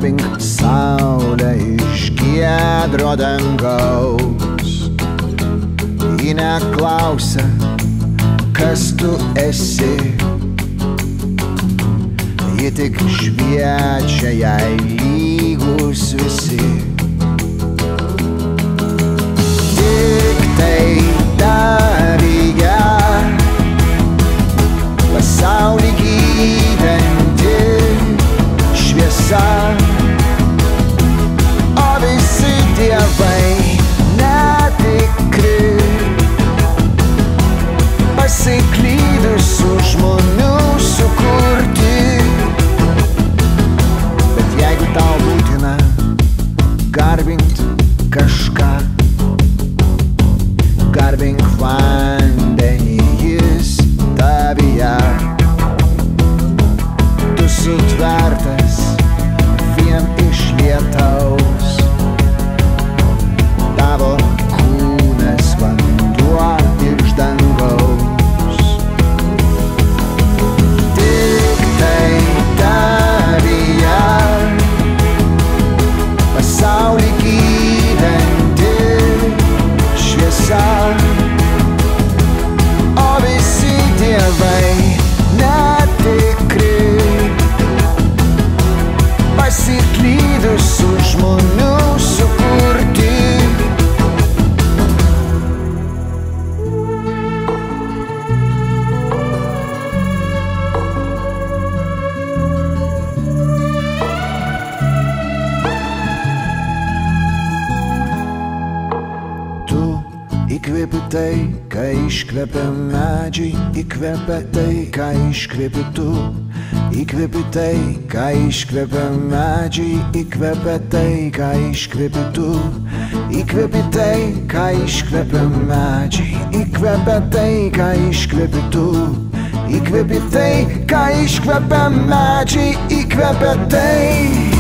garbink saulę iš giedro dangaus. Ji neklausia, kas tu esi, ji tik šviečia jai lygus visi. Tik tai tavyje pasaulį gydanti šviesa, o visi dievai netikri, pasiklydusių žmonių sukurti. Bet jeigu tau būtina garbint kažką, garbink vandenį, jis tavyje. Tu sutvertas vien iš lietaus, tavo kūnas vanduo iš dangaus. Tik tai tavyje pasaulį gydanti šviesa, o visi dievai netikri, pasiklydusių žmonių sukurti. Tu įkvėpi tai, ką iškvėpia medžiai, įkvėpia tai, ką iškvėpi tu. Įkvėpi tai, ką iškvėpia medžiai, įkvėpia tai, ką iškvėpi tu. Įkvėpi tai, ką iškvėpia medžiai, įkvėpia tai, ką iškvėpi tu. Įkvėpi tai, ką iškvėpia medžiai, įkvėpia tai.